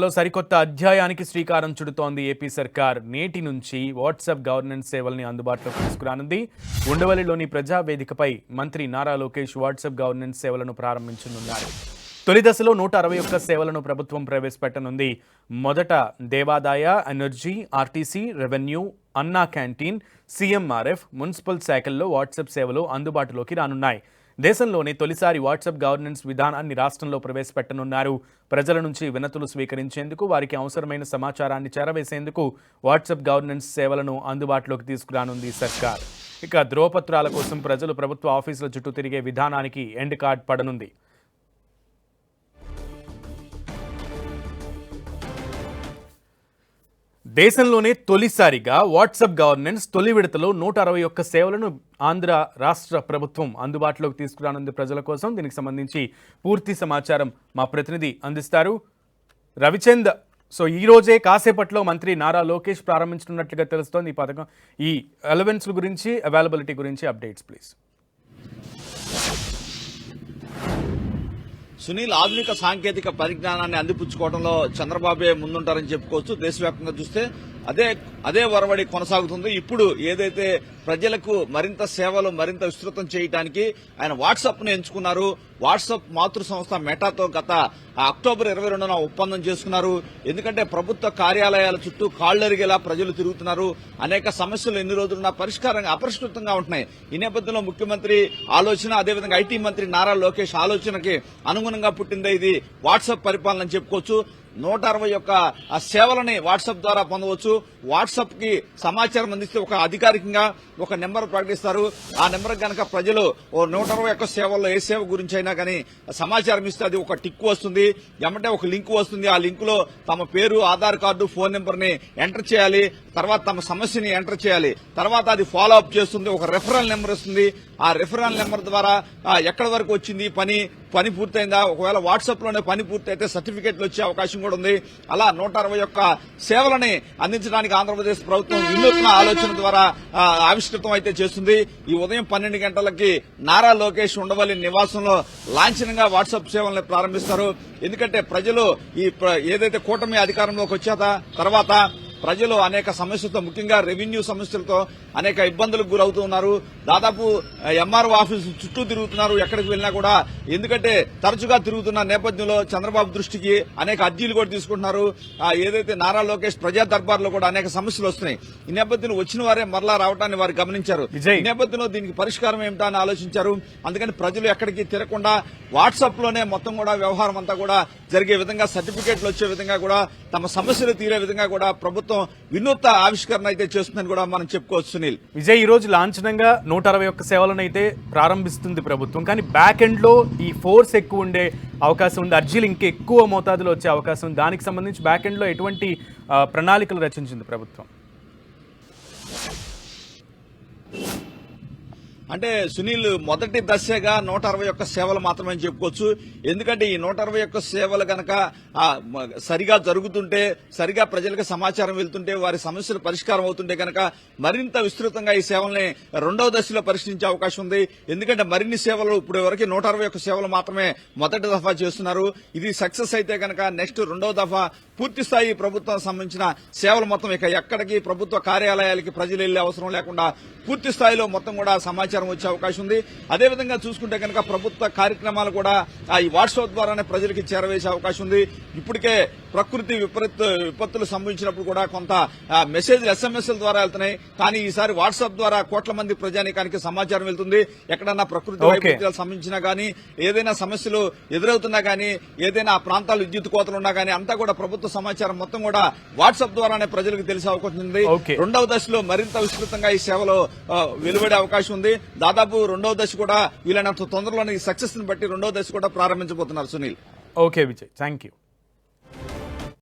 లో సరికొత్త అధ్యాయానికి శ్రీకారం చుడుతోంది ఏపీ సర్కార్. నేటి నుంచి వాట్సాప్ గవర్నెన్స్ సేవల్ని అందుబాటులోకి తీసుకురానుంది. ఉండవల్లిలోని ప్రజావేదికపై మంత్రి నారా లోకేష్ వాట్సాప్ గవర్నెన్స్ సేవలను ప్రారంభించనున్నారు. తొలి దశలో 161 సేవలను ప్రభుత్వం ప్రవేశపెట్టనుంది. మొదట దేవాదాయ, ఎనర్జీ, ఆర్టీసీ, రెవెన్యూ, అన్నా క్యాంటీన్, సీఎంఆర్ఎఫ్, మున్సిపల్ శాఖల్లో వాట్సాప్ సేవలు అందుబాటులోకి రానున్నాయి. దేశంలోనే తొలిసారి వాట్సాప్ గవర్నెన్స్ విధానాన్ని రాష్ట్రంలో ప్రవేశపెట్టనున్నారు. ప్రజల నుంచి వినతులు స్వీకరించేందుకు, వారికి అవసరమైన సమాచారాన్ని చేరవేసేందుకు వాట్సాప్ గవర్నెన్స్ సేవలను అందుబాటులోకి తీసుకురానుంది సర్కార్. ఇక ధ్రువపత్రాల కోసం ప్రజలు ప్రభుత్వ ఆఫీసుల చుట్టూ తిరిగే విధానానికి ఎండ్ కార్డ్ పడనుంది. దేశంలోనే తొలిసారిగా వాట్సాప్ గవర్నెన్స్ తొలి విడతలో 161 సేవలను ఆంధ్ర రాష్ట్ర ప్రభుత్వం అందుబాటులోకి తీసుకురానుంది ప్రజల కోసం. దీనికి సంబంధించి పూర్తి సమాచారం మా ప్రతినిధి అందిస్తారు రవిచంద్. సో ఈ రోజే కాసేపట్లో మంత్రి నారా లోకేష్ ప్రారంభించనున్నట్లుగా తెలుస్తోంది ఈ పథకం. ఈ ఎలవెన్స్ గురించి, అవైలబిలిటీ గురించి అప్డేట్స్ ప్లీజ్. సునీల్, ఆధునిక సాంకేతిక పరిజ్ఞానాన్ని అందిపుచ్చుకోవడంలో చంద్రబాబే ముందుంటారని చెప్పుకోవచ్చు. దేశవ్యాప్తంగా చూస్తే అదే ఒరవడి కొనసాగుతుంది. ఇప్పుడు ఏదైతే ప్రజలకు మరింత సేవలు మరింత విస్తృతం చేయడానికి ఆయన వాట్సాప్ ను ఎంచుకున్నారు. వాట్సాప్ మాతృ సంస్థ మెటాతో గత అక్టోబర్ 22న ఒప్పందం చేసుకున్నారు. ఎందుకంటే ప్రభుత్వ కార్యాలయాల చుట్టూ కాళ్లరిగేలా ప్రజలు తిరుగుతున్నారు. అనేక సమస్యలు ఎన్ని రోజులున్నా పరిష్కారంగా అపరిష్కృతంగా ఉంటున్నాయి. ఈ నేపథ్యంలో ముఖ్యమంత్రి ఆలోచన, అదేవిధంగా ఐటీ మంత్రి నారా లోకేష్ ఆలోచనకి అనుగుణంగా పుట్టిందే ఇది వాట్సాప్ పరిపాలన అని చెప్పుకోవచ్చు. 161 సేవలని వాట్సాప్ ద్వారా పొందవచ్చు. వాట్సాప్ కి సమాచారం అందిస్తే ఒక అధికారికంగా ఒక నెంబర్ ప్రకటిస్తారు. ఆ నెంబర్ కనుక ప్రజలు 161 సేవల్లో ఏ సేవ గురించి అయినా కానీ సమాచారం ఇస్తే అది ఒక టిక్ వస్తుంది, ఏమంటే ఒక లింక్ వస్తుంది. ఆ లింక్ లో తమ పేరు, ఆధార్ కార్డు, ఫోన్ నెంబర్ ని ఎంటర్ చేయాలి. తర్వాత తమ సమస్యని ఎంటర్ చేయాలి. తర్వాత అది ఫాలో అప్ చేస్తుంది. ఒక రెఫరల్ నెంబర్ వస్తుంది. ఆ రెఫరల్ నెంబర్ ద్వారా ఎక్కడి వరకు వచ్చింది పని పూర్తయిందా, ఒకవేళ వాట్సాప్ లోనే పని పూర్తయితే సర్టిఫికెట్లు వచ్చే అవకాశం కూడా ఉంది. అలా 161 సేవలని అందించడానికి ఆంధ్రప్రదేశ్ ప్రభుత్వం వినూత్న ఆలోచన ద్వారా ఆవిష్కృతం అయితే చేస్తుంది. ఈ ఉదయం 12 గంటలకి నారా లోకేష్ ఉండవల్లి నివాసంలో లాంఛనంగా వాట్సాప్ సేవలను ప్రారంభిస్తారు. ఎందుకంటే ప్రజలు ఏదైతే కూటమి అధికారంలోకి వచ్చాక తర్వాత ప్రజలు అనేక సమస్యలతో, ముఖ్యంగా రెవెన్యూ సమస్యలతో అనేక ఇబ్బందులకు గురవుతున్నారు. దాదాపు ఎంఆర్ఓ ఆఫీసు చుట్టూ తిరుగుతున్నారు ఎక్కడికి వెళ్ళినా కూడా. ఎందుకంటే తరచుగా తిరుగుతున్న నేపథ్యంలో చంద్రబాబు దృష్టికి అనేక అర్జీలు కూడా తీసుకుంటున్నారు. ఏదైతే నారా లోకేష్ ప్రజా దర్బార్లో కూడా అనేక సమస్యలు వస్తున్నాయి. ఈ నేపథ్యంలో వచ్చిన వారే మరలా రావడాన్ని వారు గమనించారు. ఈ నేపథ్యంలో దీనికి పరిష్కారం ఏమిటా అని ఆలోచించారు. అందుకని ప్రజలు ఎక్కడికి తిరగకుండా వాట్సాప్ లోనే మొత్తం కూడా వ్యవహారం అంతా కూడా జరిగే విధంగా, సర్టిఫికెట్లు వచ్చే విధంగా కూడా, తమ సమస్యలు తీరే విధంగా కూడా ప్రభుత్వం వినూత్న ఆవిష్కరణ అయితే చేస్తుందని కూడా మనం చెప్పుకోవచ్చు. సునీల్, విజయ్, ఈ రోజు లాంఛనంగా 161 సేవలను అయితే ప్రారంభిస్తుంది ప్రభుత్వం. కానీ బ్యాక్ ఎండ్ లో ఈ ఫోర్స్ ఎక్కువ ఉండే అవకాశం ఉంది, అర్జీలు ఇంకా ఎక్కువ మోతాదులో వచ్చే అవకాశం ఉంది. దానికి సంబంధించి బ్యాక్ ఎండ్ లో ఎటువంటి ప్రణాళికలు రచించింది ప్రభుత్వం? అంటే సునీల్, మొదటి దశగా 161 సేవలు మాత్రమే చెప్పుకోవచ్చు. ఎందుకంటే ఈ 161 సేవలు గనక సరిగా జరుగుతుంటే, సరిగా ప్రజలకు సమాచారం వెళ్తుంటే, వారి సమస్యలు పరిష్కారం అవుతుంటే గనక మరింత విస్తృతంగా ఈ సేవల్ని రెండవ దశలో పరిశీలించే అవకాశం ఉంది. ఎందుకంటే మరిన్ని సేవలు ఇప్పుడు వరకు 161 సేవలు మాత్రమే మొదటి దఫా చేస్తున్నారు. ఇది సక్సెస్ అయితే గనక నెక్స్ట్ రెండవ దఫా పూర్తి స్థాయి ప్రభుత్వం సంబంధించిన సేవలు మొత్తం ఇక ఎక్కడికి ప్రభుత్వ కార్యాలయాలకి ప్రజలు వెళ్లే అవసరం లేకుండా పూర్తి స్థాయిలో మొత్తం కూడా సమాచారం వచ్చే అవకాశం ఉంది. అదేవిధంగా చూసుకుంటే కనుక ప్రభుత్వ కార్యక్రమాలు కూడా ఈ వాట్సాప్ ద్వారానే ప్రజలకి చేరవేసే అవకాశం ఉంది. ఇప్పటికే ప్రకృతి విపత్తులు సంభవించినప్పుడు కూడా కొంత మెసేజ్లు ఎస్ఎంఎస్ల ద్వారా వెళ్తున్నాయి. కానీ ఈసారి వాట్సాప్ ద్వారా కోట్ల మంది ప్రజానీకానికి సమాచారం వెళ్తుంది. ఎక్కడన్నా ప్రకృతి వైపరీత్యాలు సంబంధించినా గానీ, ఏదైనా సమస్యలు ఎదురవుతున్నా గానీ, ఏదైనా ఆ ప్రాంతాలు విద్యుత్ కోతలు ఉన్నా గానీ అంతా కూడా ప్రభుత్వ సమాచారం మొత్తం కూడా వాట్సాప్ ద్వారానే ప్రజలకు తెలిసే అవకాశం ఉంది. రెండవ దశలో మరింత విస్తృతంగా ఈ సేవలో వెలువడే అవకాశం ఉంది. దాదాపు రెండవ దశ కూడా వీలైనంత తొందరలోనే ఈ సక్సెస్ ని బట్టి రెండవ దశ కూడా ప్రారంభించబోతున్నారు. Sunil, okay Vijay, thank you.